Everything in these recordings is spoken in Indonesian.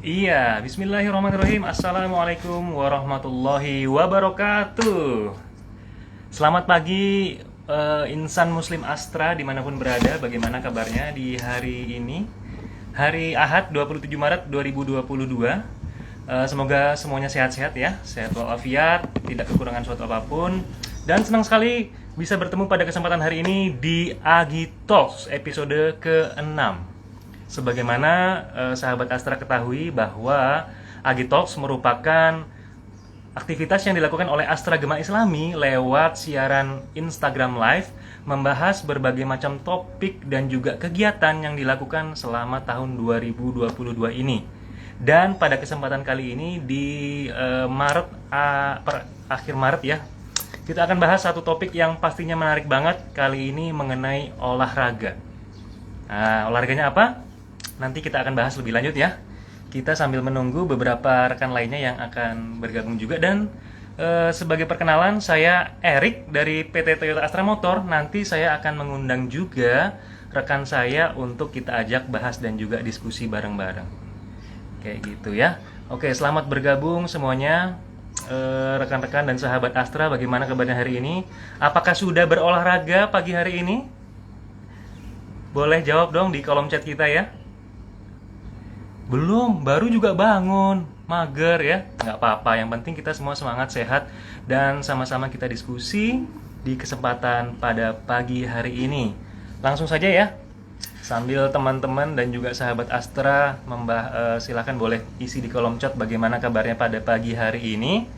Iya, bismillahirrahmanirrahim. Assalamualaikum warahmatullahi wabarakatuh. Selamat pagi, insan muslim Astra dimanapun berada. Bagaimana kabarnya di hari ini? Hari Ahad 27 Maret 2022. Semoga semuanya sehat-sehat ya. Sehat walafiat, tidak kekurangan suatu apapun. Dan senang sekali bisa bertemu pada kesempatan hari ini di Agi Talks episode ke-6. Sebagaimana sahabat Astra ketahui bahwa Agi Talks merupakan aktivitas yang dilakukan oleh Astra Gema Islami lewat siaran Instagram Live, membahas berbagai macam topik dan juga kegiatan yang dilakukan selama tahun 2022 ini. Dan pada kesempatan kali ini di akhir Maret ya, kita akan bahas satu topik yang pastinya menarik banget kali ini mengenai olahraga. Nah, olahraganya apa? Nanti kita akan bahas lebih lanjut ya. Kita sambil menunggu beberapa rekan lainnya yang akan bergabung juga. Dan sebagai perkenalan, saya Erik dari PT Toyota Astra Motor. Nanti saya akan mengundang juga rekan saya untuk kita ajak bahas dan juga diskusi bareng-bareng. Kayak gitu ya. Oke, selamat bergabung semuanya. Rekan-rekan dan sahabat Astra, bagaimana kabarnya hari ini? Apakah sudah berolahraga pagi hari ini? Boleh jawab dong di kolom chat kita ya. Belum, baru juga bangun, mager ya. Nggak apa-apa, yang penting kita semua semangat, sehat, dan sama-sama kita diskusi di kesempatan pada pagi hari ini. Langsung saja ya, sambil teman-teman dan juga sahabat Astra silakan boleh isi di kolom chat bagaimana kabarnya pada pagi hari ini.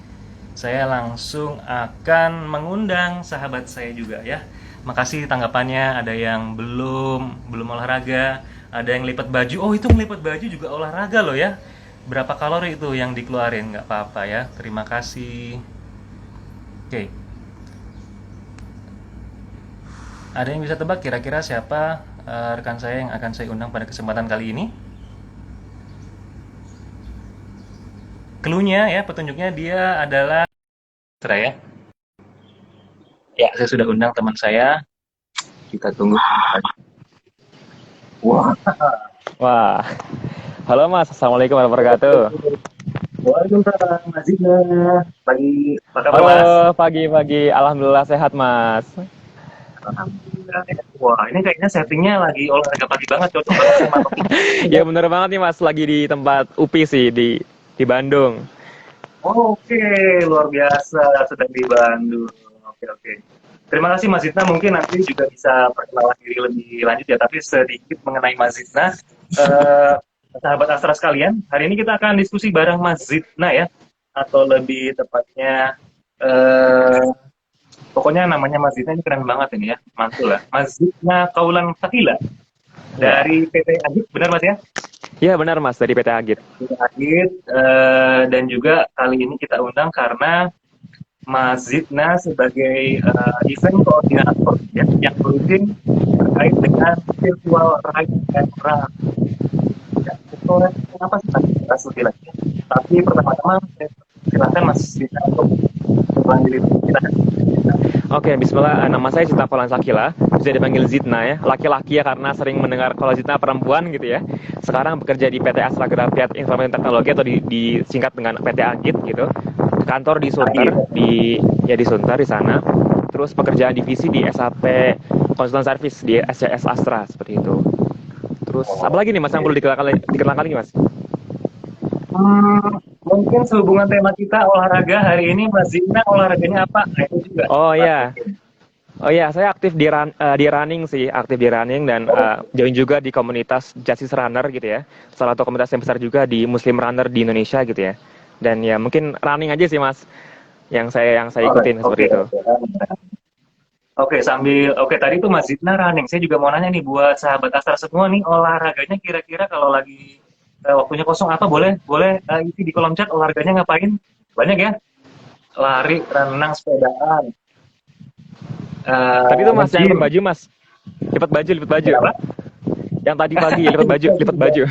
Saya langsung akan mengundang sahabat saya juga ya. Makasih tanggapannya, ada yang belum olahraga, ada yang lipat baju. Oh, itu melipat baju juga olahraga loh ya. Berapa kalori itu yang dikeluarin? Nggak apa-apa ya. Terima kasih. Oke. Ada yang bisa tebak kira-kira siapa rekan saya yang akan saya undang pada kesempatan kali ini? Cluenya ya, petunjuknya dia adalah ya. Ya, saya sudah undang teman saya. Kita tunggu. Wah, Wah, halo Mas, Assalamualaikum warahmatullahi wabarakatuh. waalaikumsalam, Mas Zina. Pagi, apa kabar Halo, Mas? pagi-pagi, Alhamdulillah sehat Mas. Alhamdulillah. Wah, ini kayaknya settingnya lagi olahraga pagi banget, cocok banget sama topik ini Ya ya. bener banget nih Mas, lagi di tempat UPI sih, di Bandung. Oke, luar biasa, sedang di Bandung. Oke, oke. Terima kasih Mas Zidna, mungkin nanti juga bisa perkenalan diri lebih lanjut ya, tapi sedikit mengenai Mas Zidna. Eh, Sahabat Astra sekalian, hari ini kita akan diskusi bareng Mas Zidna ya, atau lebih tepatnya, eh, pokoknya namanya Mas Zidna ini keren banget ini ya, mantul lah. Mas Zidna Kaulan Fakila Ya, dari PT Agit, benar Mas ya? ya benar Mas dari PT Agit. PT Agit, dan juga kali ini kita undang karena Mas Zidna sebagai event koordinator ya, yang berutin terkait dengan virtual ride and run. Ya, itu kenapa sih Mas Zidna lebih lagi? Tapi pertama-tama saya silakan Mas Zidna untuk memulai diri. Silakan. Oke, bismillah, nama saya Cita Falan Sakila, bisa dipanggil Zidna ya. Laki-laki ya karena sering mendengar kalau Zidna perempuan gitu ya. Sekarang bekerja di PT Astra Grafiat Informasi Teknologi atau disingkat dengan PT Agit gitu. Kantor di Agit. Sunter, di Sunter di sana. Terus pekerjaan divisi di SAP Konsultan Service di SCS Astra seperti itu. Terus apa Oh, lagi nih Mas yang oke. perlu dikenalkan lagi Mas? Mungkin sehubungan tema kita olahraga hari ini, Mas Zidna olahraganya apa? Nah, itu juga Oh Mas ya, mungkin. oh ya, saya aktif di running sih, aktif di running dan Oh, join juga di komunitas Justice Runner gitu ya. Salah satu komunitas yang besar juga di Muslim Runner di Indonesia gitu ya. Dan ya mungkin running aja sih Mas, yang saya alright. ikutin Oke, seperti itu. oke. Oke, oke tadi tuh Mas Zidna running. Saya juga mau nanya nih buat sahabat Astra semua nih, olahraganya kira-kira kalau lagi waktunya kosong apa boleh boleh isi di kolom chat olahraganya ngapain? Banyak ya. Lari, renang, sepedaan, Tapi itu Mas yang lipat nge-gym. baju Mas, lipat baju. Kenapa? Yang tadi pagi Itu lipat juga, baju.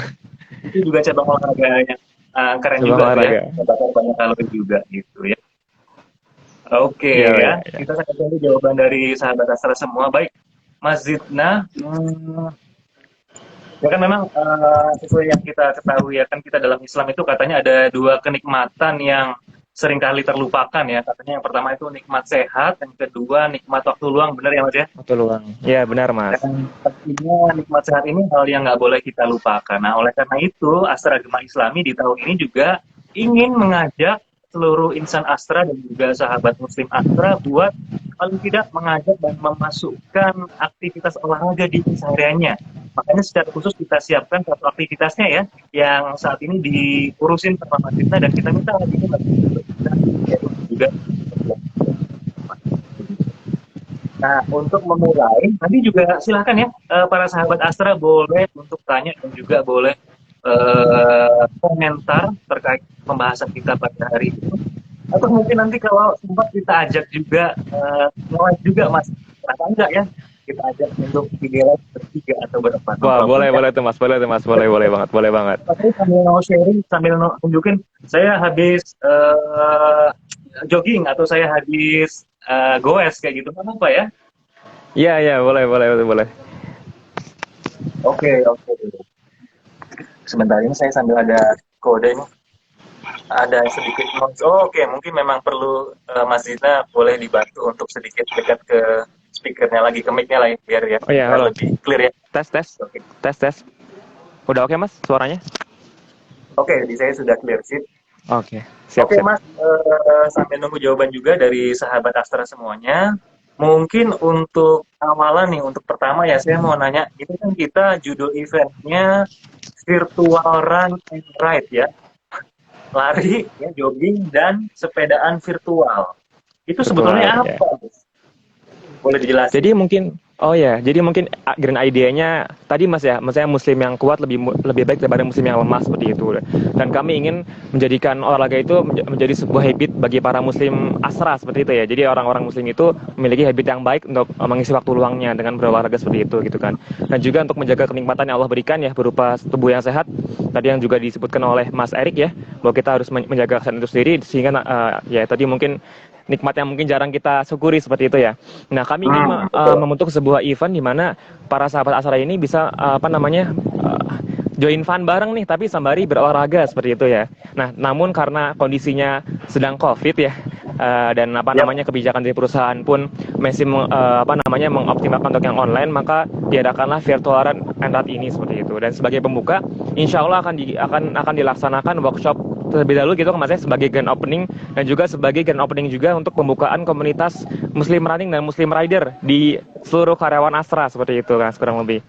itu juga cabang olahraga yang keren Cabang juga tuh ya. olahraga. Membakar banyak kalori juga gitu ya. Oke Iya, ya, iya, iya. kita akan tunggu jawaban dari sahabat Astra semua. Baik, Mas Zidna, Ya kan memang sesuai yang kita ketahui ya kan kita dalam Islam itu katanya ada dua kenikmatan yang seringkali terlupakan ya. Katanya yang pertama itu nikmat sehat, yang kedua nikmat waktu luang, benar ya Mas ya? Waktu luang. Ya, benar, Mas. Dan tentunya nikmat sehat ini hal yang nggak boleh kita lupakan. Nah, oleh karena itu, Astra Agama Islami di tahun ini juga ingin mengajak seluruh insan Astra dan juga sahabat Muslim Astra buat paling tidak mengajak dan memasukkan aktivitas olahraga di kesehariannya. Makanya secara khusus kita siapkan satu aktivitasnya ya, yang saat ini diurusin sama Mas Rizna dan kita minta hari ini Mas Rizna berbicara, yaitu juga. Nah, untuk memulai, nanti juga silahkan ya, para sahabat Astra boleh untuk tanya dan juga boleh komentar terkait pembahasan kita pada hari ini. Atau mungkin nanti kalau sempat kita ajak juga, live juga Mas. Kenapa enggak ya? Kita ajak untuk video live bertiga atau berempat. No Wah, problem ya. boleh tuh, Mas. Boleh tuh, Mas. Boleh banget, boleh banget. Tapi sambil mau sharing, sambil tunjukin, saya habis jogging atau saya habis goes kayak gitu, kan apa ya? Iya, boleh. Oke, oke. Sebentar ini saya sambil ada kode ini. Ada sedikit noise. Oh, oke, mungkin memang perlu Mas Zina boleh dibantu untuk sedikit dekat ke speakernya lagi, ke mic-nya lah ya, biar ya, Oh ya, biar halo. lebih clear ya. Tes. Oke, Tes. Udah oke, Mas, suaranya? oke, di saya sudah clear sih. Oke, siap. Oke, Mas, sambil nunggu jawaban juga dari sahabat Astra semuanya. Mungkin untuk awalan nih, untuk pertama ya, saya mau nanya, ini kan kita judul eventnya Virtual Run and Ride ya. Lari, ya, jogging, dan sepedaan virtual. Itu sebetulnya Virtual, ya. apa, Mas? Boleh dijelasin? Jadi mungkin grand idea-nya tadi Mas ya, maksudnya muslim yang kuat lebih baik daripada muslim yang lemah seperti itu. Dan kami ingin menjadikan olahraga itu menjadi sebuah habit bagi para muslim Asra seperti itu ya. Jadi orang-orang muslim itu memiliki habit yang baik untuk mengisi waktu luangnya dengan berolahraga seperti itu gitu kan. Dan juga untuk menjaga kenikmatan yang Allah berikan ya berupa tubuh yang sehat. Tadi yang juga disebutkan oleh Mas Erik ya, bahwa kita harus menjaga kesehatan itu sendiri sehingga ya tadi mungkin nikmat yang mungkin jarang kita syukuri seperti itu ya. Nah, kami ingin membentuk sebuah event di mana para sahabat Asra ini bisa join fun bareng nih, tapi sembari berolahraga seperti itu ya. Nah, namun karena kondisinya sedang COVID ya, dan kebijakan dari perusahaan pun masih mengoptimalkan untuk yang online, maka diadakanlah virtual run and ride ini seperti itu. Dan sebagai pembuka, insya Allah akan dilaksanakan workshop terlebih dahulu gitu kan Mas ya, sebagai grand opening dan juga sebagai grand opening juga untuk pembukaan komunitas Muslim Running dan Muslim Rider di seluruh karyawan Astra seperti itu kan kurang lebih.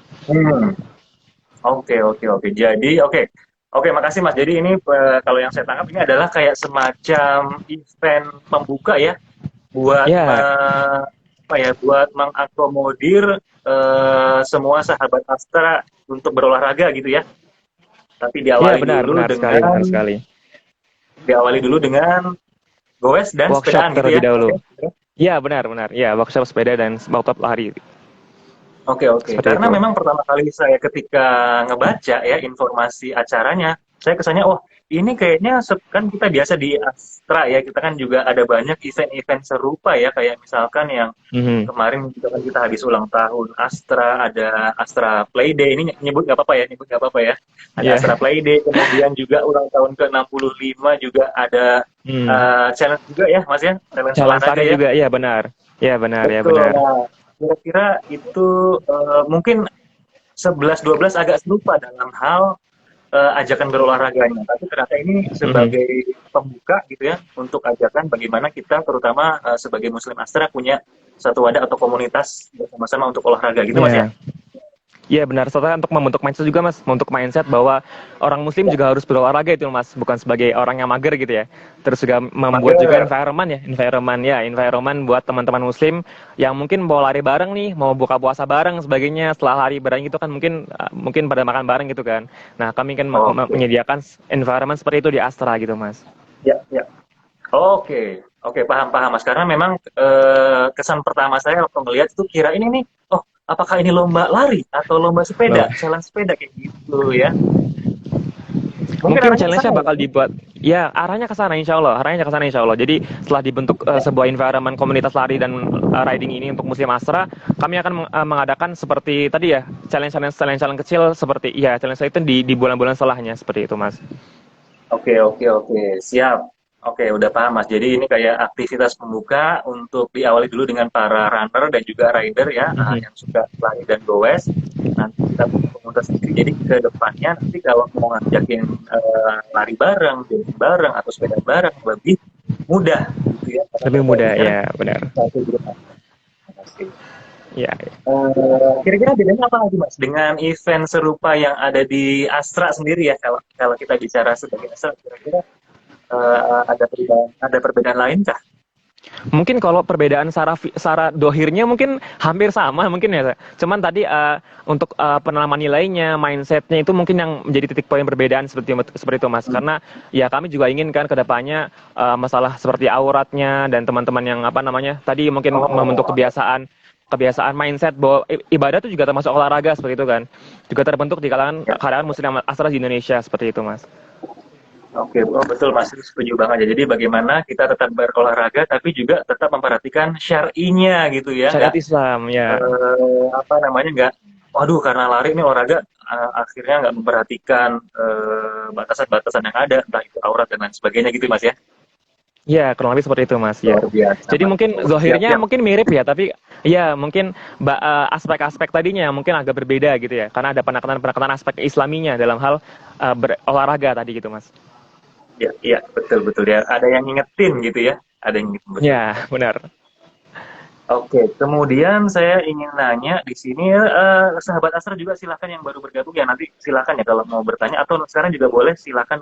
Oke. Jadi oke, makasih Mas. Jadi ini kalau yang saya tangkap ini adalah kayak semacam event pembuka ya buat buat mengakomodir semua sahabat Astra untuk berolahraga gitu ya. Tapi diawali benar sekali. Diawali dulu dengan goes dan workshop sepedaan terlebih gitu ya. dahulu. Iya benar. Ya, workshop sepeda dan workshop lari. Oke. Karena memang pertama kali saya ketika ngebaca ya informasi acaranya, saya kesannya, ini kayaknya kan kita biasa di Astra ya, kita kan juga ada banyak event-event serupa ya, kayak misalkan yang kemarin juga kan kita habis ulang tahun Astra, ada Astra Playday, ini nyebut nggak apa-apa ya, ada Astra Playday, kemudian juga ulang tahun ke-65 juga ada challenge juga ya, Mas ya, challenge olahraga ya. Juga, iya benar. Betul. Nah, kira-kira itu mungkin 11-12 agak serupa dalam hal ajakan berolahraganya. Tapi ternyata ini sebagai pembuka gitu ya, untuk ajakan bagaimana kita terutama sebagai Muslim Astra punya satu wadah atau komunitas bersama-sama untuk olahraga gitu Mas ya? Iya benar, serta untuk membentuk mindset juga Mas, membentuk mindset bahwa orang muslim juga harus berolahraga itu Mas, bukan sebagai orang yang mager gitu ya. Terus juga membuat juga environment buat teman-teman muslim yang mungkin mau lari bareng nih, mau buka puasa bareng sebagainya, setelah hari bareng itu kan mungkin pada makan bareng gitu kan. Nah, kami kan menyediakan environment seperti itu di Astra gitu Mas. Ya. Oke, paham Mas. Karena memang kesan pertama saya waktu melihat itu kira ini nih, apakah ini lomba lari atau lomba sepeda, challenge sepeda kayak gitu ya? Mungkin challenge-nya bakal dibuat, Ya, arahnya ke sana insya Allah, arahnya ke sana insya Allah. Jadi setelah dibentuk sebuah environment komunitas lari dan riding ini untuk Muslim Astra, kami akan mengadakan seperti tadi ya, challenge kecil seperti ya challenge itu di bulan-bulan setelahnya seperti itu, Mas. Oke, oke, oke, siap. Oke, udah paham Mas. Jadi ini kayak aktivitas pembuka untuk diawali dulu dengan para runner dan juga rider ya, Mhm. yang suka lari dan goes. Nanti kita buka komunitas sendiri. Jadi ke depannya nanti kalau mau ngajakin lari bareng, jogging bareng, atau sepeda bareng lebih mudah gitu ya. Karena Lebih pada mudah akhirnya ya, benar. satu grup. Oke. Ya. Kira-kira bedanya apa lagi Mas dengan event serupa yang ada di Astra sendiri ya? Kalau kalau kita bicara sebagai Astra, kira-kira ada perbedaan lain kah? Mungkin kalau perbedaan secara dohirnya mungkin hampir sama mungkin ya. Cuman tadi untuk penanaman nilainya, mindsetnya itu mungkin yang menjadi titik poin perbedaan seperti itu Mas. Karena ya kami juga ingin kan kedepannya masalah seperti auratnya dan teman-teman yang apa namanya tadi mungkin membentuk kebiasaan mindset bahwa ibadah itu juga termasuk olahraga seperti itu kan. Juga terbentuk di kalangan Muslim Astra di Indonesia seperti itu Mas. Oke, oh betul Mas, setuju banget ya. Jadi bagaimana kita tetap berolahraga tapi juga tetap memperhatikan syar'inya gitu ya, Syariat nggak Islam ya. apa namanya nggak, waduh karena lari ini olahraga akhirnya nggak memperhatikan batasan-batasan yang ada, entah itu aurat dan lain sebagainya gitu Mas ya. Ya, kurang lebih seperti itu, Mas. Ya. Luar biasa Jadi Mas. mungkin Siap, zohirnya siap. mungkin mirip ya, tapi ya mungkin aspek-aspek tadinya mungkin agak berbeda gitu ya, karena ada penekanan aspek Islaminya dalam hal berolahraga tadi gitu, Mas. Ya, iya betul betul ya. Ada yang ngingetin gitu ya. Ada yang ngingetin betul. Ya, benar. Oke, kemudian saya ingin nanya di sini sahabat Astra juga silakan yang baru bergabung ya nanti silakan ya kalau mau bertanya atau sekarang juga boleh silakan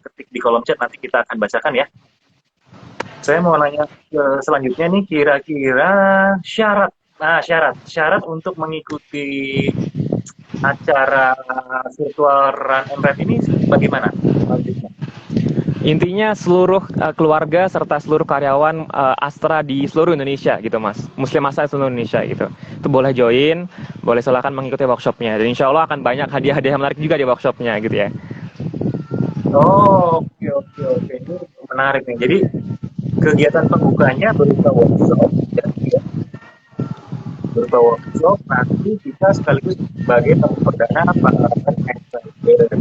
ketik di kolom chat nanti kita akan bacakan ya. Saya mau nanya selanjutnya nih kira-kira syarat syarat untuk mengikuti acara virtual Run and Ride ini bagaimana? Intinya seluruh keluarga serta seluruh karyawan Astra di seluruh Indonesia gitu, Mas. Muslim Astra di seluruh Indonesia gitu. Itu boleh join, boleh silakan mengikuti workshopnya. Dan insya Allah akan banyak hadiah-hadiah menarik juga di workshopnya gitu ya. Oh, oke oke oke. Ini menarik nih. Jadi kegiatan pembukanya berupa workshop ya. Berupa workshop nanti kita sekaligus sebagai tamu perdana para excited.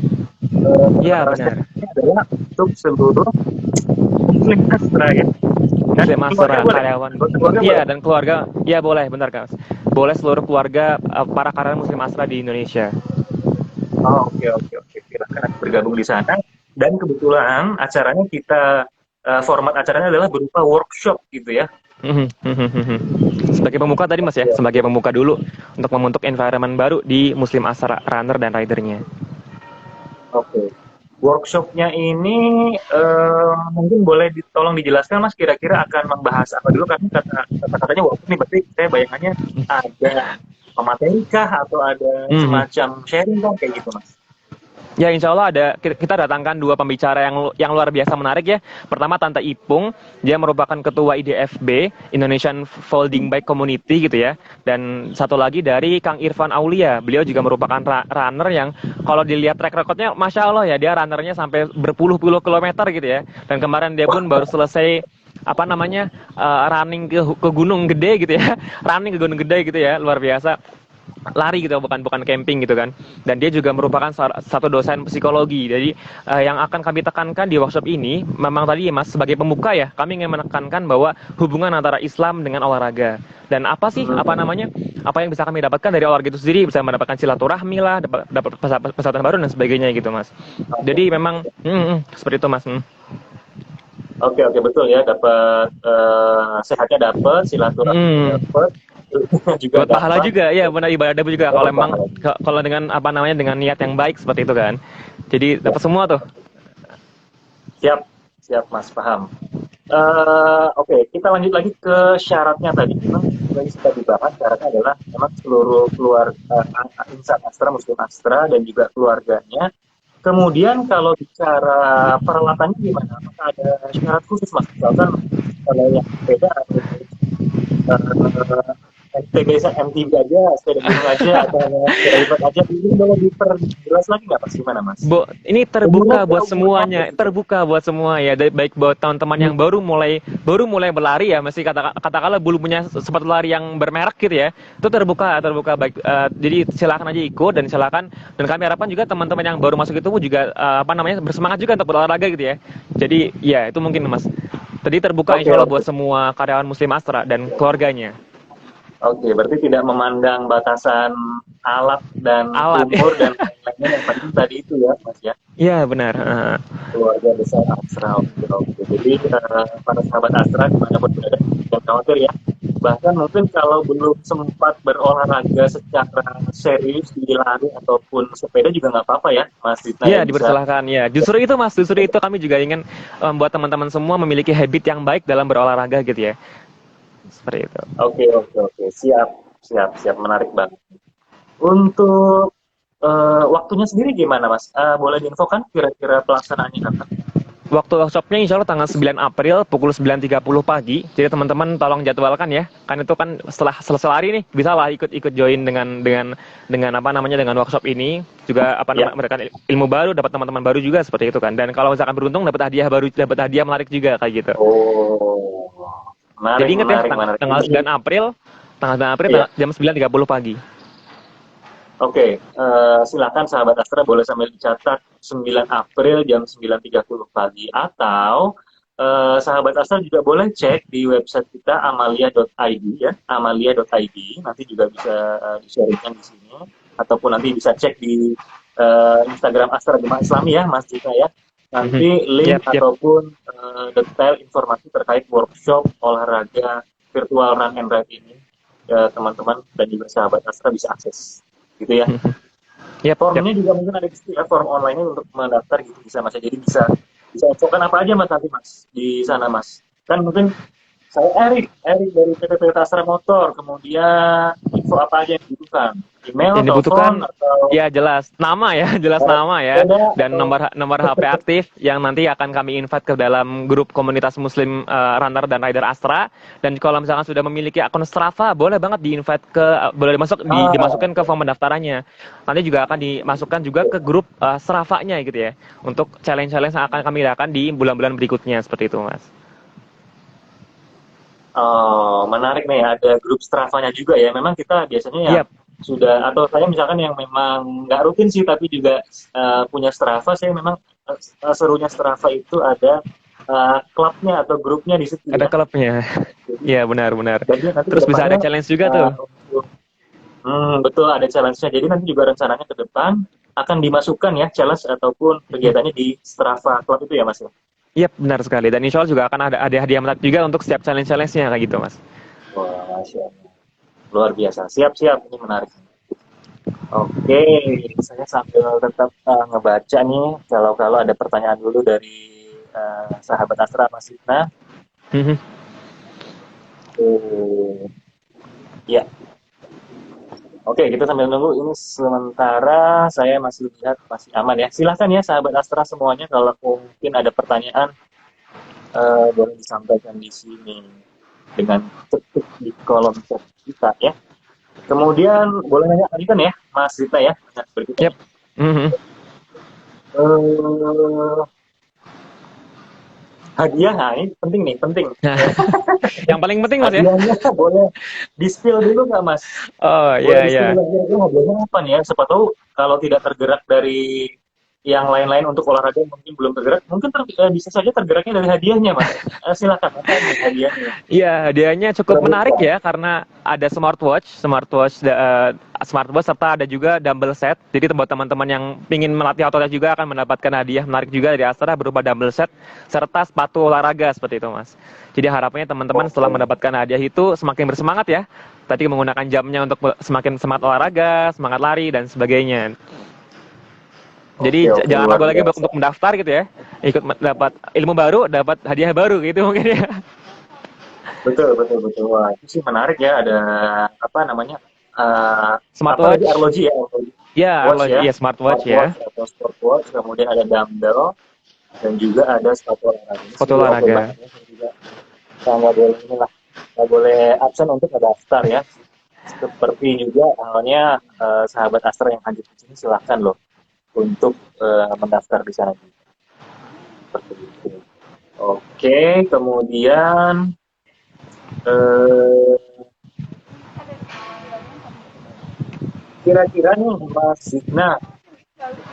Iya, benar. Ini adalah untuk seluruh Muslim Astra ya. Dan Muslim Astra keluarga boleh. karyawan. Keluarga Iya, boleh. dan keluarga. Iya, boleh, bentar, Mas. Boleh seluruh keluarga para karyawan Muslim Astra di Indonesia. Oh, oke oke oke. Silakan bergabung di sana. Dan kebetulan acaranya kita format acaranya adalah berupa workshop gitu ya. Sebagai pembuka tadi Mas ya, sebagai pembuka dulu untuk membentuk environment baru di Muslim Astra runner dan ridernya. Oke. Workshopnya ini mungkin boleh tolong dijelaskan Mas kira-kira akan membahas apa dulu karena kata-katanya workshop nih berarti saya bayangannya ada pemateri kah atau ada semacam sharing kan kayak gitu Mas. Ya insya Allah kita datangkan dua pembicara yang luar biasa menarik ya. Pertama Tante Ipung, dia merupakan ketua IDFB Indonesian Folding Bike Community gitu ya. Dan satu lagi dari Kang Irfan Aulia, beliau juga merupakan runner yang kalau dilihat track recordnya, masya Allah ya dia runnernya sampai berpuluh-puluh kilometer gitu ya. Dan kemarin dia pun baru selesai running ke Gunung Gede gitu ya, running ke Gunung Gede gitu ya, luar biasa. Lari gitu bukan camping gitu kan, dan dia juga merupakan satu dosen psikologi. Jadi yang akan kami tekankan di workshop ini memang tadi Mas sebagai pembuka ya, kami ingin menekankan bahwa hubungan antara Islam dengan olahraga dan apa yang bisa kami dapatkan dari olahraga itu sendiri, bisa mendapatkan silaturahmi lah, dapat pesawat baru dan sebagainya gitu Mas. Jadi memang seperti itu Mas. Oke oke betul ya, dapat sehatnya dapat, silaturahmi dapat, juga buat pahala juga ya, benar, ibadah juga kalau memang kalau dengan dengan niat yang baik seperti itu kan. Jadi dapat semua tuh. Siap Mas, paham. Oke, kita lanjut lagi ke syaratnya tadi. Memang yang sudah dibahas syaratnya adalah memang seluruh keluarga insan Astra, Muslim Astra dan juga keluarganya. Kemudian kalau bicara peralatannya gimana? Apakah ada syarat khusus Mas? Misalkan kalau yang beda MTB aja, sepeda gunung aja, atau sepeda lipat aja, ini boleh diperjelas lagi nggak Mas gimana Mas? Ini Umurnya terbuka buat berapa semuanya, gitu? terbuka buat semua ya. Baik buat teman-teman yang baru mulai berlari ya, masih katakanlah belum punya sepatu lari yang bermerek gitu ya. Itu terbuka baik. Jadi silakan aja ikut dan silakan, dan kami harapkan juga teman-teman yang baru masuk itu juga bersemangat juga untuk berolahraga gitu ya. Jadi ya itu mungkin Mas. Tadi terbuka Oke, insya Allah oke. buat semua karyawan Muslim Astra dan keluarganya. Oke, berarti tidak memandang batasan alat dan Alat. umur dan lain-lainnya, yang penting tadi itu ya Mas ya. Iya benar. Keluarga besar Astra. Oke, oke. Jadi para sahabat Astra dimanapun berada, jangan khawatir ya. Bahkan mungkin kalau belum sempat berolahraga secara serius di lari ataupun sepeda juga nggak apa-apa ya, Mas Dita ya, Iya, bisa. dipersilahkan ya. Justru itu Mas, justru itu kami juga ingin membuat teman-teman semua memiliki habit yang baik dalam berolahraga gitu ya. Seperti itu. Oke, oke, oke. Siap, siap, siap. Menarik banget. Untuk waktunya sendiri gimana, Mas? Boleh diinfokan kira-kira pelaksanaannya kapan? Waktu workshopnya insya Allah tanggal 9 April pukul 9.30 pagi. Jadi teman-teman tolong jadwalkan ya. Kan itu kan setelah selesai lari nih, bisa lah ikut join dengan apa namanya, dengan workshop ini. Juga apa Ya. namanya, mendapatkan ilmu baru, dapat teman-teman baru juga seperti itu kan. Dan kalau misalkan beruntung dapat hadiah baru, dapat hadiah menarik juga kayak gitu. Oh, Jadi menarik, ingat ya, menarik, menarik. tanggal 9 April, Iya. jam 9.30 pagi. Oke, silakan sahabat Astra boleh sambil dicatat 9 April jam 9.30 pagi, atau sahabat Astra juga boleh cek di website kita amalia.id ya, amalia.id, nanti juga bisa di-sharingkan di sini, ataupun nanti bisa cek di Instagram Astra Jemaah Islami ya Mas Jika ya, nanti link Yap. ataupun detail informasi terkait workshop olahraga virtual run and ride ini, teman-teman dan juga sahabat Astra bisa akses gitu ya. Yap. Formnya juga mungkin ada di situ ya, form online untuk mendaftar gitu bisa Mas. Jadi bisa infokan apa aja Mas nanti Mas di sana Mas. Kan mungkin saya Erik dari PT Astra Motor, kemudian info apa aja yang dibutuhkan? Email, Yang telepon, dibutuhkan atau ya jelas nama ya, jelas nama ya, beda, dan atau nomor HP aktif yang nanti akan kami invite ke dalam grup komunitas Muslim runner dan rider Astra. Dan kalau misalkan sudah memiliki akun Strava, boleh banget boleh dimasukkan ke form pendaftarannya. Nanti juga akan dimasukkan juga ke grup Strava-nya gitu ya, untuk challenge-challenge yang akan kami lakukan di bulan-bulan berikutnya seperti itu Mas. Oh, menarik nih, ada grup Strava-nya juga ya. Memang kita biasanya ya Yap. sudah, atau saya misalkan yang memang nggak rutin sih tapi juga punya Strava, saya memang serunya Strava itu ada klubnya atau grupnya di situ Ada ya. klubnya. Jadi, Iya benar. jadi nanti Terus bisa ada kedepannya challenge juga tuh. betul ada challenge-nya. Jadi nanti juga rencananya ke depan akan dimasukkan ya challenge ataupun kegiatannya di Strava Club itu ya Mas ya. Iya benar sekali, dan insya Allah juga akan ada hadiah menarik juga untuk setiap challenge-nya kayak gitu Mas. Wah, Masya Allah. Luar biasa. Siap-siap, ini menarik. Oke, saya sambil tetap ngebaca nih, kalau ada pertanyaan dulu dari sahabat Astra Mas Ritna. Ya, oke, kita sambil nunggu ini sementara saya masih lihat masih aman ya. Silahkan ya sahabat Astra semuanya, kalau mungkin ada pertanyaan boleh disampaikan di sini dengan ketik di kolom chat kita ya. Kemudian boleh nanya lagi kan ya, Mas Rita ya, berikutnya. Yap. Hadiah, nah ini penting nih, penting. Yang paling penting Mas ya. Hadiahnya boleh di-spill dulu nggak Mas? Oh Boleh iya. di-spill lagi, hadiahnya apa nih ya? Siapa tahu kalau tidak tergerak dari yang lain-lain untuk olahraga yang mungkin belum tergerak, mungkin bisa saja tergeraknya dari hadiahnya Mas. Silakan, apa nih hadiahnya? Iya, hadiahnya cukup menarik ya, karena ada smartwatch serta ada juga dumbbell set. Jadi buat teman-teman yang ingin melatih otot juga akan mendapatkan hadiah menarik juga dari Astra berupa dumbbell set serta sepatu olahraga seperti itu Mas. Jadi harapannya teman-teman setelah mendapatkan hadiah itu semakin bersemangat ya. Tadi menggunakan jamnya untuk semakin semangat olahraga, semangat lari dan sebagainya. Jadi jangan ragu lagi untuk mendaftar gitu ya. Ikut dapat ilmu baru, dapat hadiah baru gitu mungkin ya. Betul. Wah, itu sih menarik ya, ada apa namanya? Smartwatch. Arloji ya. Iya, arloji ya, smartwatch ya. Atau smartwatch, kemudian ada dumbbell dan juga ada sepatu olahraga. Sepatu olahraga. Nggak boleh absen untuk mendaftar ya. seperti juga halnya sahabat Astra yang hadir di sini, silahkan loh untuk mendaftar di sana seperti itu. Oke, kemudian eh, kira-kira nih Mas Zigna,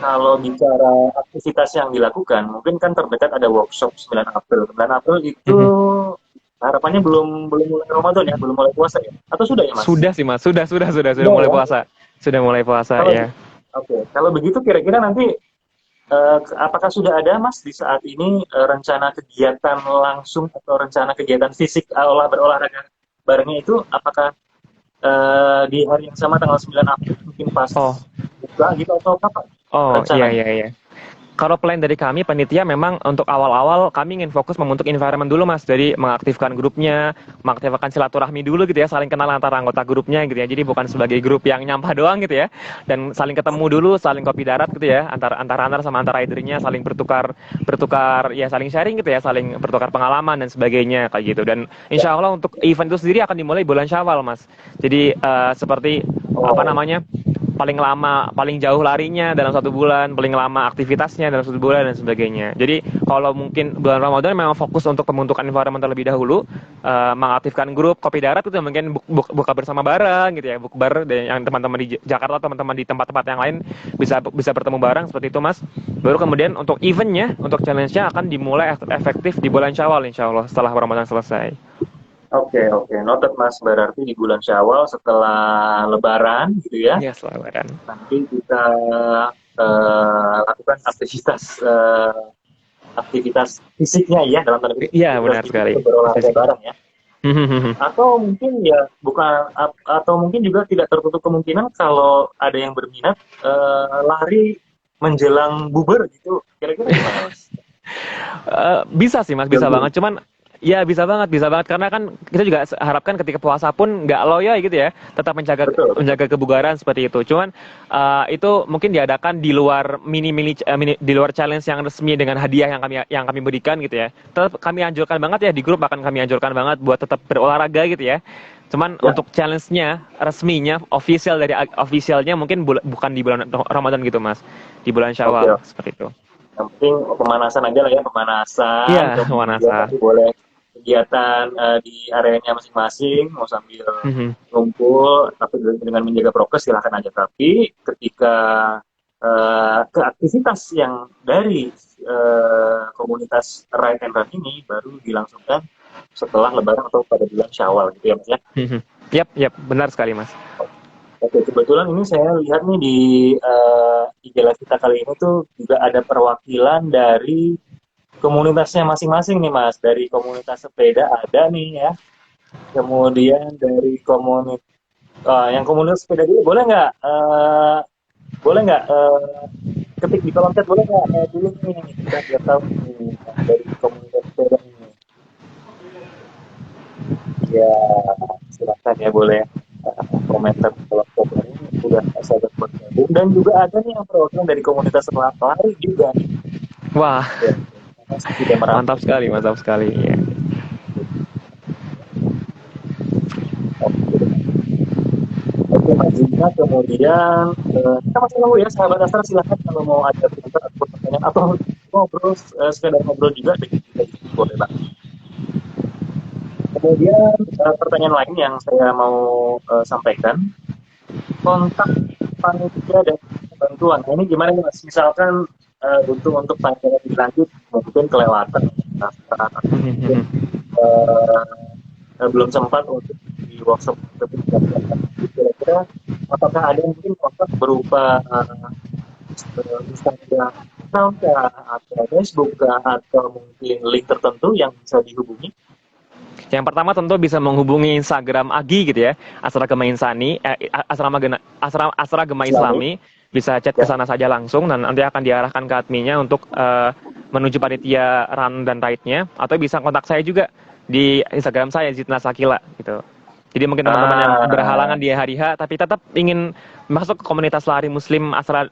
kalau bicara aktivitas yang dilakukan, mungkin kan terdekat ada workshop 9 April. 9 April itu Mhm. harapannya belum belum mulai Ramadan ya, belum mulai puasa ya? Atau sudah ya, Mas? Sudah sih Mas, sudah Sudah mulai ya? puasa. Sudah mulai puasa Kalau ya. oke, kalau begitu kira-kira nanti apakah sudah ada Mas di saat ini rencana kegiatan langsung atau rencana kegiatan fisik berolahraga barengnya itu apakah di hari yang sama tanggal 9 April mungkin pas Oh, buka gitu atau kapan oh iya rencananya? iya iya. Kalau plan dari kami panitia memang untuk awal-awal kami ingin fokus membentuk environment dulu Mas. Jadi mengaktifkan grupnya, mengaktifkan silaturahmi dulu gitu ya, saling kenal antara anggota grupnya gitu ya. Jadi bukan sebagai grup yang nyampah doang gitu ya. Dan saling ketemu dulu, saling kopi darat gitu ya, antara antar sama antara ridernya saling bertukar bertukar ya saling sharing gitu ya, saling bertukar pengalaman dan sebagainya kayak gitu. Dan Ya. insya Allah untuk event itu sendiri akan dimulai bulan Syawal Mas. Jadi seperti apa Oh, namanya? Paling lama, paling jauh larinya dalam 1 bulan, paling lama aktivitasnya dalam 1 bulan dan sebagainya. Jadi kalau mungkin bulan Ramadan memang fokus untuk pembentukan environment terlebih dahulu, mengaktifkan grup kopi darat itu mungkin buka bersama bareng gitu ya, bukber yang teman-teman di Jakarta, teman-teman di tempat-tempat yang lain bisa bisa bertemu bareng seperti itu Mas. Baru kemudian untuk eventnya, untuk challenge-nya akan dimulai efektif di bulan Syawal insya Allah setelah Ramadan selesai. oke, oke. Noted Mas, berarti di bulan Syawal setelah Lebaran gitu ya, Ya, selamat Ramadan. nanti kita lakukan aktivitas fisiknya ya dalam tanda kutip Iya, aktivitas benar fisik sekali. untuk berolahraga Fisik. bareng ya. Atau mungkin ya bukan atau mungkin juga tidak tertutup kemungkinan kalau ada yang berminat lari menjelang bubar gitu. Kira-kira gimana Mas? Bisa sih Mas, bisa Jogging. banget. Cuman ya bisa banget karena kan kita juga harapkan ketika puasa pun nggak loyo gitu ya, tetap menjaga Betul, betul. menjaga kebugaran seperti itu. Cuman itu mungkin diadakan di luar di luar challenge yang resmi dengan hadiah yang kami berikan gitu ya. Tetap kami anjurkan banget ya di grup akan kami anjurkan banget buat tetap berolahraga gitu ya. Cuman Ya, untuk challenge-nya resminya officialnya mungkin bukan di bulan Ramadan gitu Mas, di bulan oke. Syawal seperti itu. Yang penting pemanasan aja lah ya, pemanasan. Iya, Kemudian Wanasa. nanti boleh kegiatan di areanya masing-masing, mau sambil Mhm. ngumpul, tapi dengan menjaga prokes silahkan aja. Tapi ketika ke aktivitas yang dari komunitas Ride and Run ini baru dilangsungkan setelah Lebaran atau pada bulan Syawal gitu ya Mas ya. Mhm. Yap, benar sekali Mas. Oke, kebetulan ini saya lihat nih di Gala kita kali ini tuh juga ada perwakilan dari komunitasnya masing-masing nih Mas. Dari komunitas sepeda ada nih ya. Kemudian dari yang komunitas sepeda dulu boleh nggak ketik di kolom chat boleh nggak dulu nih kita biar tahu nih dari komunitas sepeda ini. Ya silakan ya boleh komentar di kolom chat ini udah saya bergabung dan juga ada nih yang perwakilan dari komunitas lari juga nih. Wah, Ya, masih tidak merapat. mantap sekali. Ya. Oke, oke Mas Zina, kemudian kita masih nunggu ya sahabat Astra, silahkan kalau mau ada komentar atau pertanyaan atau ngobrol sekedar ngobrol juga dengan kita di sini boleh banget. Kemudian pertanyaan lain yang saya mau sampaikan, kontak panitia dan bantuan. Nah, ini gimana nih Mas? Misalkan butuh untuk tanya lebih lanjut, mungkin kelewatan, mungkin belum sempat untuk di workshop lebih lanjut. Kira-kira apakah ada mungkin kontak berupa Instagram account kah, atau Facebook kah, atau mungkin link tertentu yang bisa dihubungi? Yang pertama tentu bisa menghubungi Instagram Agi gitu ya, Asra Gema Insani, Asra Gema Islami? Islami, bisa chat ke Ya. sana saja langsung dan nanti akan diarahkan ke adminnya untuk menuju panitia run dan ride-nya atau bisa kontak saya juga di Instagram saya Zidna Sakila gitu. Jadi mungkin teman-teman yang Ah, berhalangan di hari H tapi tetap ingin masuk ke komunitas lari Muslim Asra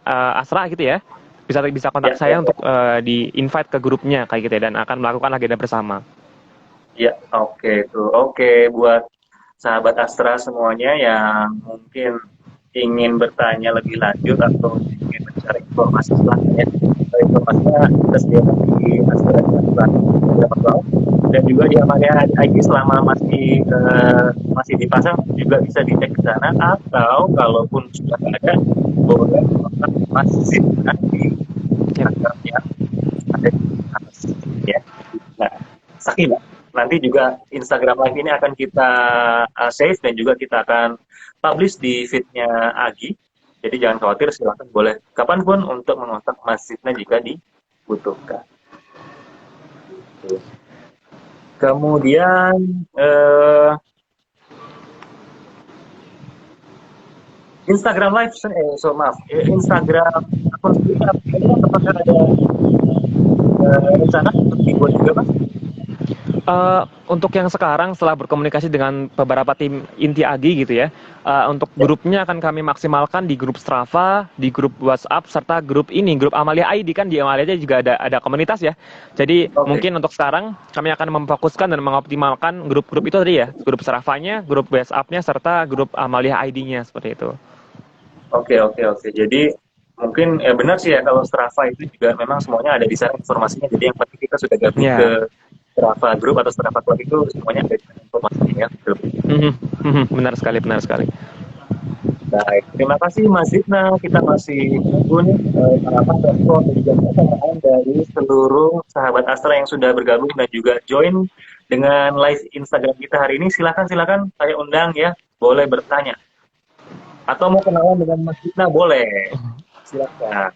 gitu ya, bisa kontak ya, saya ya, untuk di invite ke grupnya kayak gitu ya dan akan melakukan agenda bersama. ya, oke tuh. Oke, buat sahabat Astra semuanya yang mungkin ingin bertanya lebih lanjut atau ingin mencari informasi selanjutnya, informasinya kita sediakan di Astra beberapa tahun, dan juga di Amalia ID selama masih dipasang juga bisa dicek di sana, atau kalaupun sudah nggak ada, boleh kontak masjid di Instagramnya ada di atas ya. Nah, Sakila, nanti juga Instagram Live ini akan kita save dan juga kita akan publish di feednya Agi. Jadi jangan khawatir, silakan boleh kapanpun untuk mengontak masjidnya jika dibutuhkan. Kemudian Instagram Live, Instagram akun kita apakah ada rencana untuk dibuat juga, Mas? Untuk yang sekarang setelah berkomunikasi dengan beberapa tim inti Agi gitu ya, untuk grupnya akan kami maksimalkan di grup Strava, di grup WhatsApp, serta grup Amalia ID. Kan di Amalia aja juga ada komunitas ya. Jadi mungkin untuk sekarang kami akan memfokuskan dan mengoptimalkan grup-grup itu tadi ya, grup Strava-nya, grup WhatsApp-nya, serta grup Amalia ID-nya seperti itu. Oke. Jadi mungkin ya benar sih ya, kalau Strava itu juga memang semuanya ada di sana informasinya. Jadi yang penting kita sudah gabung ke Strava Group atau Strava Club, itu semuanya ada di sana informasinya ya. Benar sekali. Baik, terima kasih Mas Zidna. Kita masih menunggu nih harapan respon dan juga pertanyaan dari seluruh sahabat Astra yang sudah bergabung dan juga join dengan live Instagram kita hari ini. Silakan saya undang ya, boleh bertanya. Atau mau kenalan dengan Mas Zidna, boleh. Silakan.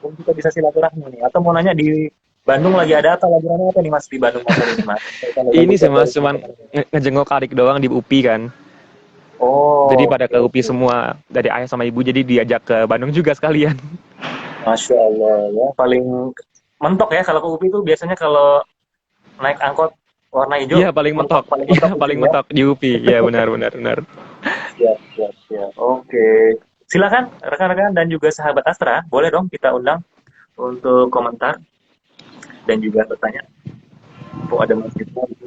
Mungkin kita bisa silaturahmi nih. Atau mau nanya di Bandung lagi ada apa, lagi apa nih Mas di Bandung hari ini, Mas? Ini sih Mas, cuman ngejenguk adik doang di UPI kan. Oh. Jadi pada ke UPI semua, dari ayah sama ibu, jadi diajak ke Bandung juga sekalian. Masya Allah ya, paling mentok ya kalau ke UPI itu biasanya kalau naik angkot warna hijau. Iya, paling mentok. Paling mentok di UPI. Iya, benar. Siap. Oke. Silakan rekan-rekan dan juga sahabat Astra, boleh dong kita undang untuk komentar dan juga bertanya. Ada masjid gitu.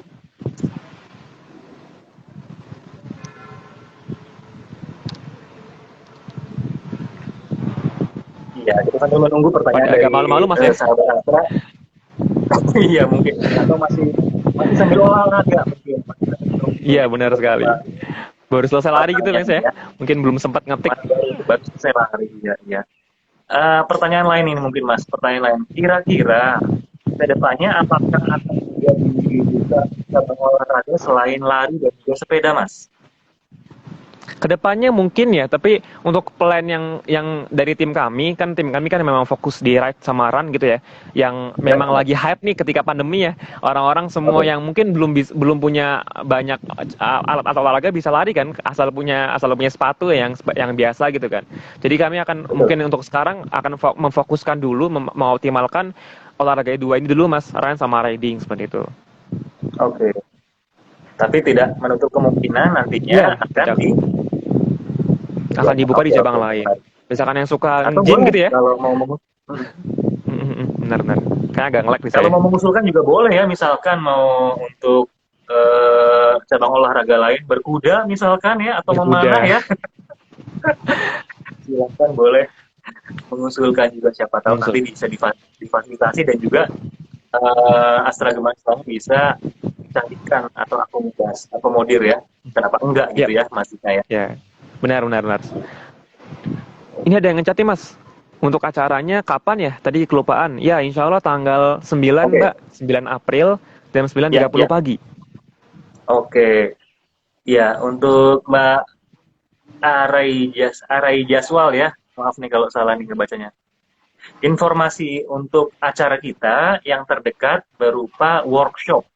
Iya, kita sambil menunggu pertanyaan dari malu-malu Mas ya? Sahabat Astra. Iya, mungkin atau masih sambil olahraga mungkin. Iya, benar sekali. Baru selesai lari gitu Mas ya? Mungkin belum sempat ngetik. Baru selesai lari, iya. Pertanyaan lain ini mungkin Mas, pertanyaan lain. Kira-kira ke depannya apakah akan juga cabang olahraga selain lari dan juga sepeda, Mas? Kedepannya mungkin ya, tapi untuk plan yang dari tim kami kan memang fokus di ride sama run gitu ya, yang memang lagi hype nih ketika pandemi ya. Orang-orang semua yang mungkin belum punya banyak alat atau olahraga bisa lari kan, asal punya sepatu yang biasa gitu kan. Jadi kami akan mungkin untuk sekarang akan memfokuskan dulu, mengoptimalkan olahraga dua ini dulu Mas, run sama riding seperti itu. Oke. Tapi tidak menutup kemungkinan nantinya akan dibuka di cabang lain. Misalkan yang suka gym gitu ya. Kalau mau benar. Kayak agak nge-lag di saya. Kalau mau mengusulkan juga boleh ya, misalkan mau untuk cabang olahraga lain, berkuda misalkan ya, atau memanah ya. Silakan boleh mengusulkan juga, siapa tahu nanti bisa difasilitasi dan juga Astra Gema Islam bisa cantikkan atau akomodir ya. Kenapa enggak gitu ya Mas Dika ya. Ya. Benar. Ini ada yang ngecat Mas. Untuk acaranya kapan ya? Tadi kelupaan. Ya, insya Allah tanggal 9 Mbak. 9 April jam 9.30 pagi. Oke. Ya, untuk Mbak Arai Jaswal ya. Maaf nih kalau salah nih ngebacanya. Informasi untuk acara kita yang terdekat berupa workshop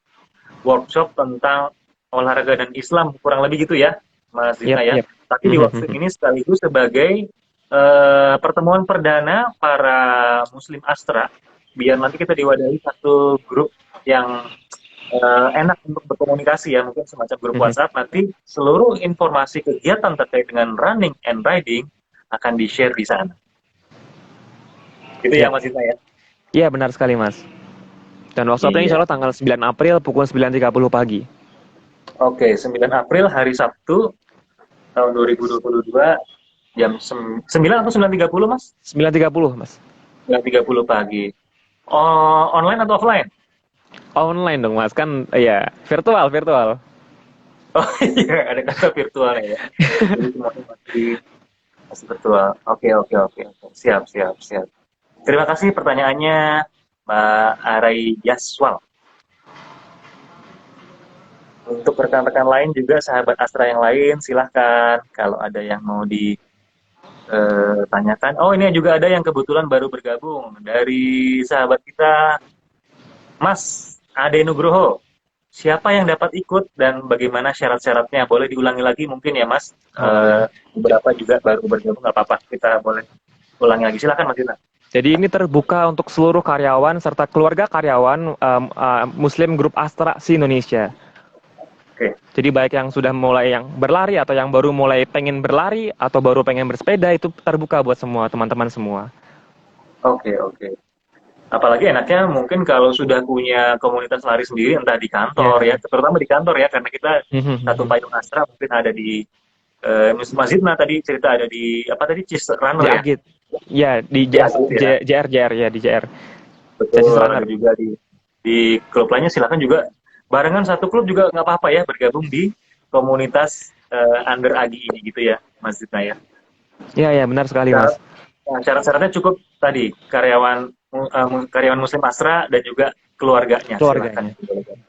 tentang olahraga dan Islam, kurang lebih gitu ya Mas Dika ya. Tapi di workshop ini sekaligus sebagai pertemuan perdana para Muslim Astra, biar nanti kita diwadahi satu grup yang enak untuk berkomunikasi ya, mungkin semacam grup WhatsApp. Nanti seluruh informasi kegiatan terkait dengan running and riding akan di-share di sana. Gitu ya Mas Dika ya? Iya, benar sekali Mas. Dan workshopnya insya Allah tanggal 9 April pukul 9.30 pagi. Oke, 9 April hari Sabtu tahun 2022 jam 9 atau 9.30 Mas? 9.30, Mas. 9.30 pagi. Oh, online atau offline? Online dong, Mas. Kan ya virtual, virtual. Oh iya, ada kata virtual ya. Jadi semuanya masih virtual. Oke, oke, oke, oke. Siap, siap, siap. Terima kasih pertanyaannya, Mbak Arai Yaswal. Untuk rekan-rekan lain juga, sahabat Astra yang lain, silahkan kalau ada yang mau ditanyakan. Oh, ini juga ada yang kebetulan baru bergabung dari sahabat kita, Mas Ade Nugroho. Siapa yang dapat ikut dan bagaimana syarat-syaratnya? Boleh diulangi lagi mungkin ya, Mas. Oh. Beberapa juga baru bergabung, nggak apa-apa. Kita boleh ulangi lagi. Silakan, Mas Dina. Jadi ini terbuka untuk seluruh karyawan serta keluarga karyawan Muslim Grup Astra se-Indonesia. Oke, Jadi baik yang sudah mulai yang berlari atau yang baru mulai pengen berlari atau baru pengen bersepeda itu terbuka buat semua teman-teman semua. oke, oke. Apalagi enaknya mungkin kalau sudah punya komunitas lari sendiri, entah di kantor ya, Ya. terutama di kantor ya, karena kita satu payung Astra mungkin ada di Mas Zidna tadi cerita ada di apa tadi Cheese Di Runner ya, Agit. Ya, di di Agit ya, JR ya, di JR. Chassis betul. Runner. Ada juga di klub lainnya, silakan juga barengan satu klub juga nggak apa-apa ya, bergabung di komunitas Under Agi ini gitu ya, Mas Zidna ya. Ya, ya, benar sekali, Syarat, Mas. syarat-syaratnya cukup tadi karyawan Muslim Astra dan juga keluarganya, silakan. Keluarganya.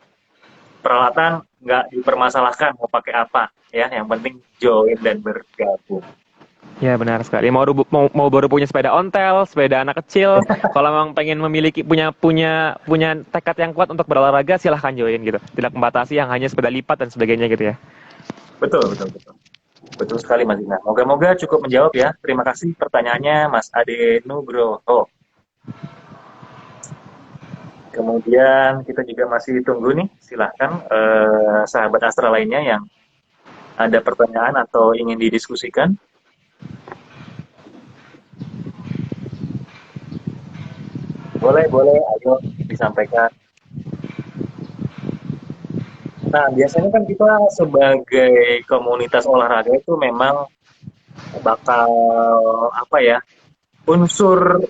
Peralatan nggak dipermasalahkan mau pakai apa ya, yang penting join dan bergabung. Ya, benar sekali. Mau baru punya sepeda ontel, sepeda anak kecil, kalau memang pengen memiliki punya tekad yang kuat untuk berolahraga silahkan join gitu. Tidak membatasi yang hanya sepeda lipat dan sebagainya gitu ya. Betul, betul, betul. Betul sekali, Mas Dina. Moga-moga cukup menjawab ya. Terima kasih pertanyaannya, Mas Ade Nugroho. Kemudian kita juga masih tunggu nih, silahkan sahabat Astra lainnya yang ada pertanyaan atau ingin didiskusikan. Boleh, boleh, ayo disampaikan. Nah, biasanya kan kita sebagai komunitas olahraga itu memang bakal apa ya, unsur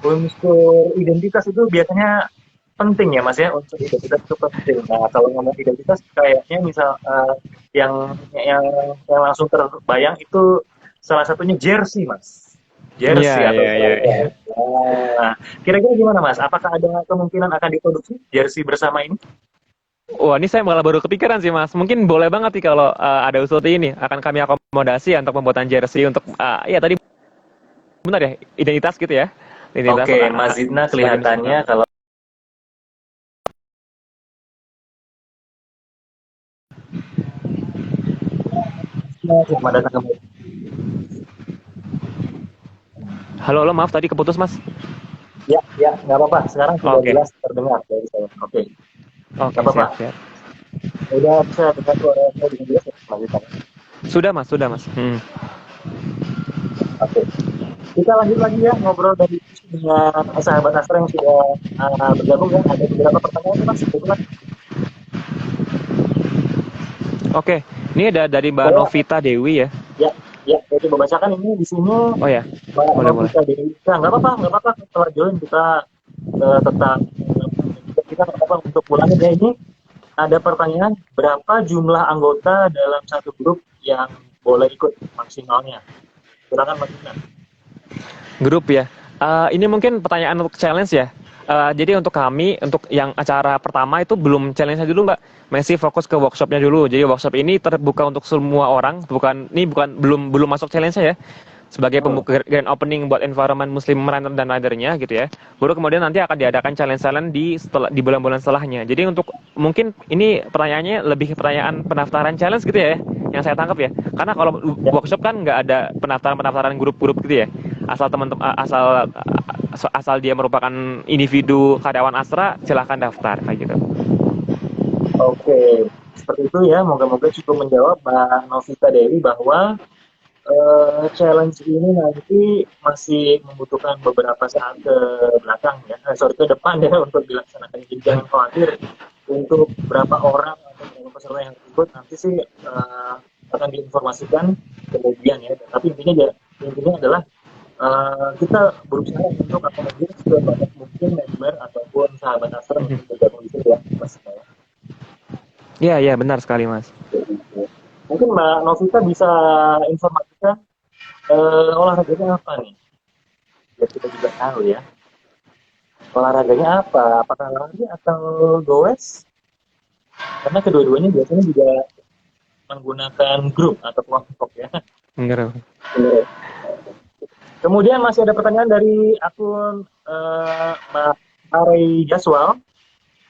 unsur identitas itu biasanya penting ya Mas ya, unsur identitas itu penting. Nah, kalau ngomong identitas kayaknya misal yang langsung terbayang itu salah satunya jersey Mas. Iya, Jersey atau iya, iya, iya. seragam. Nah, kira-kira gimana Mas? Apakah ada kemungkinan akan diproduksi jersey bersama ini? Wah, ini saya malah baru kepikiran sih, Mas. Mungkin boleh banget nih kalau ada usul ini. Akan kami akomodasi untuk pembuatan jersey untuk, ya tadi benar ya, identitas gitu ya. Identitas Oke, Mas Zidna sebagai kelihatannya nasional. kalau selamat datang kembali. Halo, halo, maaf tadi keputus, Mas. Ya, ya, nggak apa-apa. Sekarang sudah Oke. jelas terdengar dari saya. Oke, Oke, nggak apa-apa. siap, siap. Udah bisa dengar suara saya dengan jelas ya, Mas Zidna? Sudah, Mas, sudah, Mas. Oke. Kita lanjut lagi ya ngobrol dari dengan sahabat Astra yang sudah bergabung ya. Ada beberapa pertanyaan nih, Mas. Kebetulan. Oke, ini ada dari Mbak Saya, Novita Dewi ya. ya, ya, saya coba bacakan ini di sini. Oh ya, Mbak boleh, boleh. Novita Dewi. Nah, nggak apa-apa, nggak apa-apa. Setelah join kita tetap kita nggak apa-apa untuk ulangin ya. Ini ada pertanyaan, berapa jumlah anggota dalam satu grup yang boleh ikut maksimalnya? Silakan Mas Dina. Grup ya. Ini mungkin pertanyaan untuk challenge ya. Jadi untuk kami, untuk yang acara pertama itu belum challenge-nya dulu Mbak. Masih fokus ke workshopnya dulu. Jadi workshop ini terbuka untuk semua orang. Belum masuk challenge-nya ya. Sebagai pembuka grand opening buat environment muslim runner dan ridernya gitu ya. Baru kemudian nanti akan diadakan challenge-challenge di bulan-bulan setelahnya. Jadi untuk mungkin ini pertanyaannya lebih pertanyaan pendaftaran challenge gitu ya, yang saya tangkap ya. Karena kalau workshop kan nggak ada pendaftaran grup-grup gitu ya. Asal teman-teman asal dia merupakan individu karyawan Astra, silahkan daftar kayak gitu. Oke, seperti itu ya. Moga-moga cukup menjawab Mbak Novita Dewi bahwa challenge ini nanti masih membutuhkan beberapa saat ke belakang ya, sorry ke depan ya untuk dilaksanakan. Jadi jangan khawatir untuk berapa orang atau berapa peserta yang ikut nanti sih akan diinformasikan kemudian ya. Tapi intinya adalah kita berusaha untuk akomodir sebanyak mungkin member ataupun sahabat Astra untuk bergabung di sini ya, Mas. Iya, iya, benar sekali, Mas. Mungkin Mbak Novita bisa informasikan olahraganya apa nih? Biar kita juga tahu ya. Olahraganya apa? Apakah lari atau goes? Karena kedua-duanya biasanya juga menggunakan grup atau kelompok ya. Benar. Kemudian masih ada pertanyaan dari akun Mbak Ari Jaswal.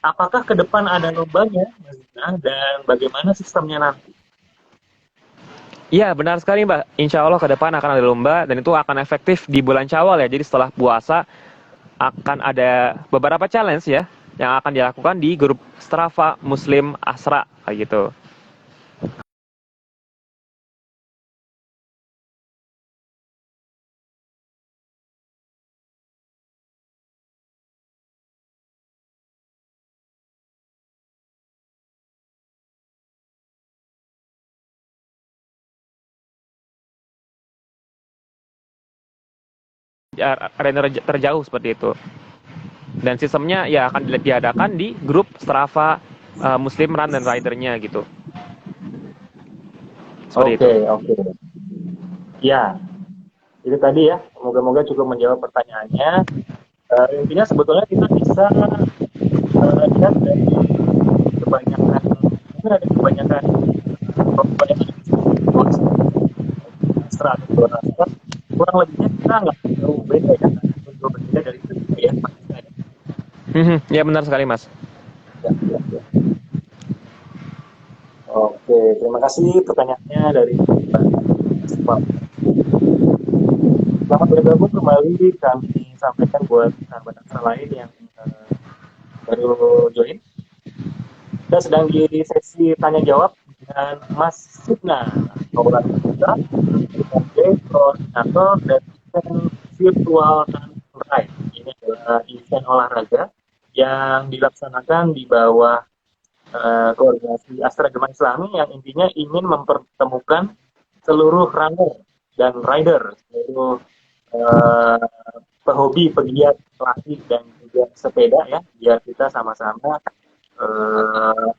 Apakah ke depan ada lombanya, Mas Zidna, dan bagaimana sistemnya nanti? Iya, benar sekali, Mbak. Insya Allah ke depan akan ada lomba dan itu akan efektif di bulan Syawal ya. Jadi setelah puasa akan ada beberapa challenge ya yang akan dilakukan di grup Strava Muslim Asra kayak gitu. Arena terjauh seperti itu. Dan sistemnya ya akan diadakan di grup Strava Muslim Run dan Ridernya gitu. Seperti itu. Oke. Ya, itu tadi ya. Moga-moga cukup menjawab pertanyaannya. Intinya sebetulnya kita bisa lihat dari kebanyakan, mungkin ada kebanyakan Astra atau luar Astra, kurang lebihnya kita nggak jauh beda ya, jauh berbeda dari itu ya. Ya benar sekali, Mas. Ya. Oke, terima kasih pertanyaannya dari Pak. Selamat bergabung kembali, kami sampaikan buat sahabat Astra lain yang baru join. Kita sedang di sesi tanya jawab dengan Mas Sidna, koordinator dan event virtual ride. Ini adalah event olahraga yang dilaksanakan di bawah koordinasi Astra Gema Islami yang intinya ingin mempertemukan seluruh runner dan rider, seluruh pehobi, pegiat, pelatih dan juga sepeda ya, biar kita sama-sama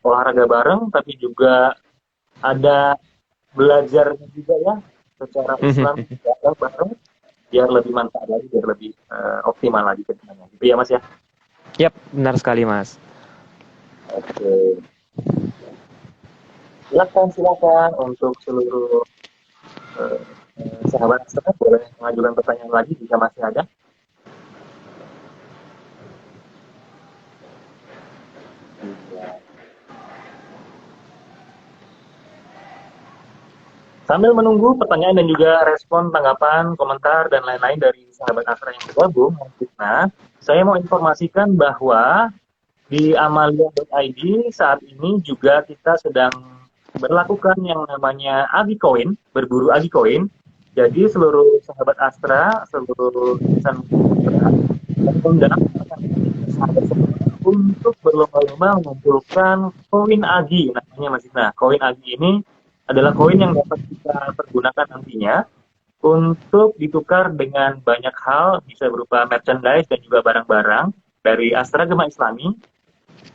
olahraga bareng, tapi juga ada belajar juga ya secara Islam bareng, biar lebih manfaat lagi, biar lebih optimal lagi ke depannya. Gitu ya Mas ya? Yap, benar sekali, Mas. Oke. Silakan untuk seluruh sahabat Astra boleh mengajukan pertanyaan lagi jika masih ada. Sambil menunggu pertanyaan dan juga respon, tanggapan, komentar, dan lain-lain dari sahabat Astra yang bergabung, nah, saya mau informasikan bahwa di amalia.id saat ini juga kita sedang berlakukan yang namanya AgiCoin, berburu AgiCoin. Jadi seluruh sahabat Astra, seluruh insan undang sahabat untuk berlomba-lomba mengumpulkan koin Agi, namanya Mas Zidna. Koin Agi ini adalah koin yang dapat kita pergunakan nantinya untuk ditukar dengan banyak hal, bisa berupa merchandise dan juga barang-barang dari Astra Gema Islami.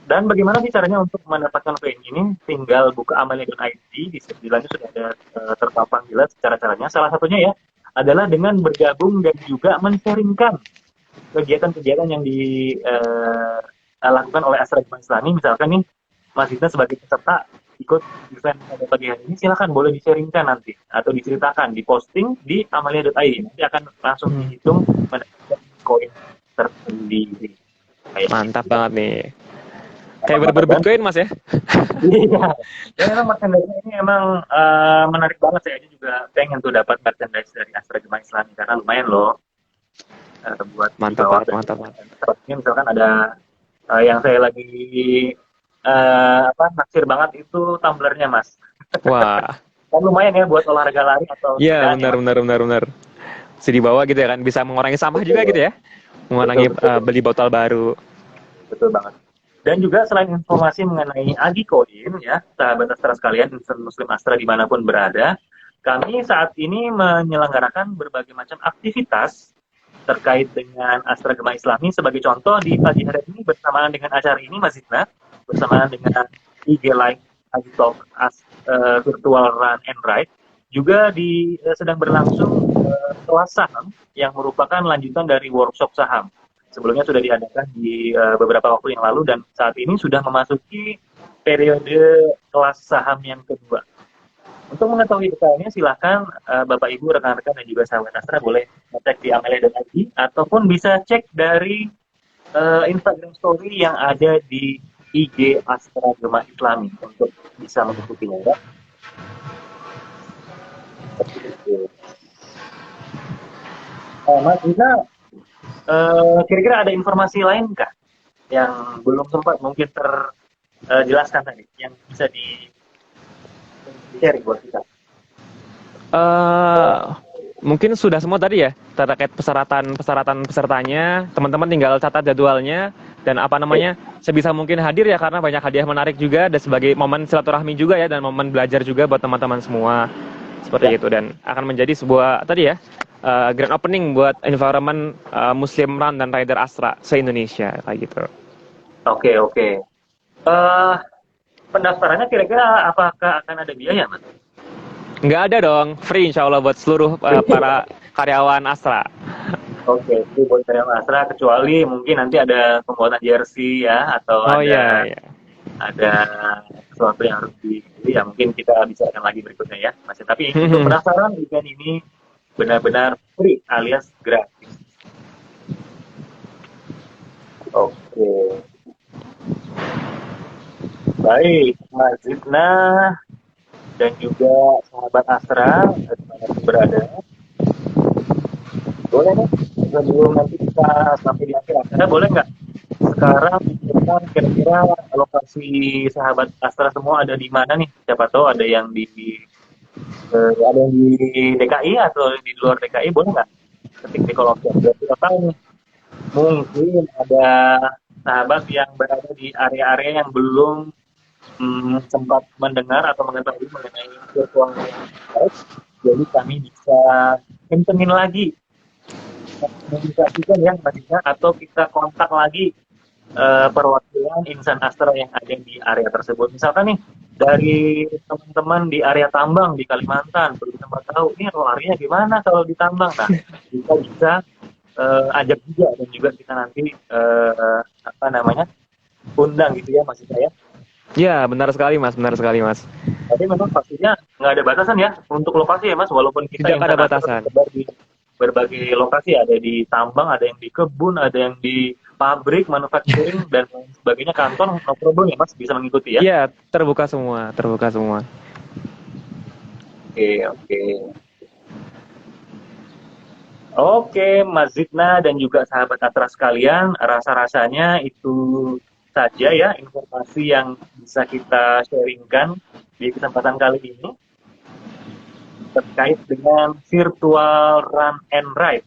Dan bagaimana sih caranya untuk mendapatkan koin ini? Tinggal buka amalia.id, di sebelahnya sudah ada terpampang jelas cara-caranya. Salah satunya ya adalah dengan bergabung dan juga men-sharingkan kegiatan-kegiatan yang dilakukan oleh Astra Gema Islami. Misalkan nih, Mas Zidna sebagai peserta ikut event pada pagi hari ini, silakan boleh di-sharingkan nanti atau diceritakan, diposting di amalia.id. Nanti akan langsung dihitung mendapatkan koin tersendiri. Mantap banget nih. Kayak berburu koin, Mas ya? Iya. Ya memang merchandise ini emang menarik banget. Saya juga pengen tuh dapat merchandise dari Astra Gema Islami karena lumayan loh buat mantap banget. Misalkan ada yang saya lagi naksir banget itu tumblernya Mas. Wah. Kan lumayan ya buat olahraga lari atau Iya, benar. Bisa dibawa gitu ya kan, bisa mengurangi sampah juga gitu ya. Mengurangi beli botol baru. Betul banget. Dan juga selain informasi mengenai Agi Koin, ya, sahabat Astra sekalian, insan Muslim Astra dimanapun berada, kami saat ini menyelenggarakan berbagai macam aktivitas terkait dengan Astra Gema Islami. Sebagai contoh, di pagi hari ini bersamaan dengan acara ini, Mas Zidna, bersamaan dengan IG Live Agi Talk Virtual Run and Ride, juga sedang berlangsung kelas saham yang merupakan lanjutan dari workshop saham. Sebelumnya sudah diadakan di beberapa waktu yang lalu dan saat ini sudah memasuki periode kelas saham yang kedua. Untuk mengetahui detailnya silahkan Bapak Ibu, rekan-rekan dan juga sahabat Astra boleh ngecek di Amelia.id ataupun bisa cek dari Instagram Story yang ada di IG Astra Gema Islami untuk bisa mengikutinya, ya. Mas Dina, kira-kira ada informasi lain kah yang belum sempat mungkin terjelaskan tadi yang bisa di-share buat kita? Mungkin sudah semua tadi ya terkait persyaratan pesertanya. Teman-teman tinggal catat jadwalnya dan sebisa mungkin hadir ya, karena banyak hadiah menarik juga dan sebagai momen silaturahmi juga ya, dan momen belajar juga buat teman-teman semua seperti itu, dan akan menjadi sebuah grand opening buat environment Muslim Run dan Rider Astra se-Indonesia kayak gitu. Oke. Pendaftarannya kira-kira apakah akan ada biaya, Mas? Nggak ada dong, free insya Allah buat seluruh para karyawan Astra. Oke, itu buat karyawan Astra, kecuali mungkin nanti ada pembuatan jersey ya, atau ada sesuatu yang harus dibeli, ya mungkin kita bicarakan lagi berikutnya ya, Mas. Tapi untuk pendaftaran event ini benar-benar free alias gratis. Oke. Baik, Mas Zidna dan juga sahabat Astra dimanapun berada, boleh nih sebelum nanti kita sampai di akhir acara, boleh nggak sekarang pikirkan kira-kira lokasi sahabat Astra semua ada di mana nih? Siapa tahu ada yang di DKI atau di luar DKI, boleh nggak ketik di kolom chat? Biar kita tahu nih, mungkin ada sahabat yang berada di area-area yang belum sempat mendengar atau mengetahui mengenai virtual live, jadi kami bisa kencengin lagi, komunikasikan ya maksudnya, atau kita kontak lagi perwakilan insan Astra yang ada di area tersebut. Misalkan nih dari teman-teman di area tambang di Kalimantan belum sempat tahu ini larinya gimana kalau di tambang, nah kita bisa ajak juga, dan juga kita nanti undang gitu ya maksud saya. Ya, benar sekali Mas. Tapi memang pastinya nggak ada batasan ya untuk lokasi ya Mas, walaupun kita tidak ada batasan. Di berbagai lokasi, ada di tambang, ada yang di kebun, ada yang di pabrik, manufacturing dan lain sebagainya, kantor, no problem ya Mas, bisa mengikuti ya? Iya, terbuka semua. Oke, Mas Zidna dan juga sahabat Astra sekalian, rasa-rasanya itu saja ya informasi yang bisa kita sharingkan di kesempatan kali ini terkait dengan virtual run and ride.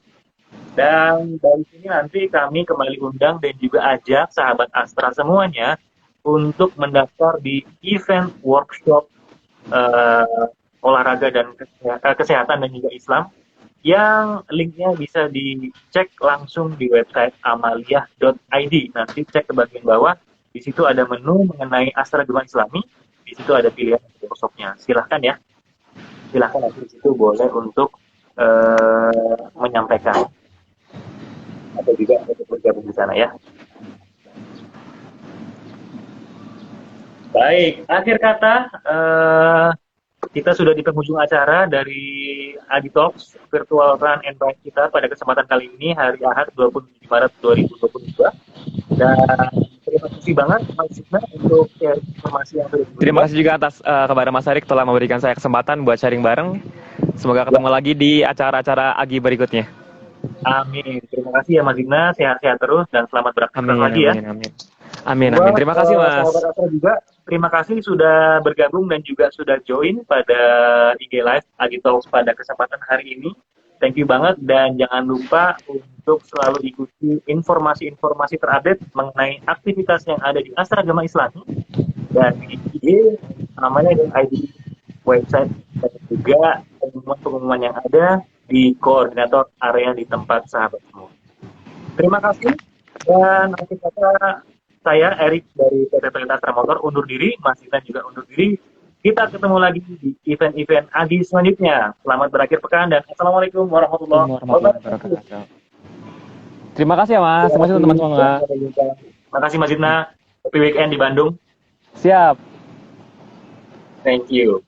Dan dari sini nanti kami kembali undang dan juga ajak sahabat Astra semuanya untuk mendaftar di event workshop olahraga dan kesehatan dan juga Islam, yang linknya bisa dicek langsung di website amalia.id. Nanti cek ke bagian bawah, di situ ada menu mengenai Astra Gema Islami, di situ ada pilihan workshopnya. Silahkan ya, silahkan nanti di situ boleh untuk menyampaikan atau juga untuk bergabung di sana ya. Baik, akhir kata kita sudah di penghujung acara dari Agi Talks Virtual Run and Ride kita pada kesempatan kali ini, hari Ahad 27 Maret 2022. Dan terima kasih banget Mas Zidna untuk informasi yang sudah diberikan. Terima kasih juga atas kepada Mas Arik telah memberikan saya kesempatan buat sharing bareng. Semoga ketemu lagi di acara-acara Agi berikutnya. Amin. Terima kasih ya Mas Zidna, sehat-sehat terus dan selamat beraktivitas lagi ya. Amin. Terima kasih Mas. Sahabat Astra juga, terima kasih sudah bergabung dan juga sudah join pada IG Live Agi Talks pada kesempatan hari ini. Thank you banget, dan jangan lupa untuk selalu ikuti informasi-informasi terupdate mengenai aktivitas yang ada di Astra Agama Islami dan di IG, namanya dan ID website, dan juga pengumuman-pengumuman yang ada di koordinator area di tempat sahabat semua. Terima kasih, dan akhir kata saya Erik dari PT Toyota Astra Motor undur diri, Mas Ivan juga undur diri. Kita ketemu lagi di event-event Adi selanjutnya. Selamat berakhir pekan dan Assalamualaikum warahmatullahi wabarakatuh. Terima kasih ya Mas. Terima kasih teman-teman semua. Terima kasih Mas Idna. Happy weekend di Bandung. Siap. Thank you.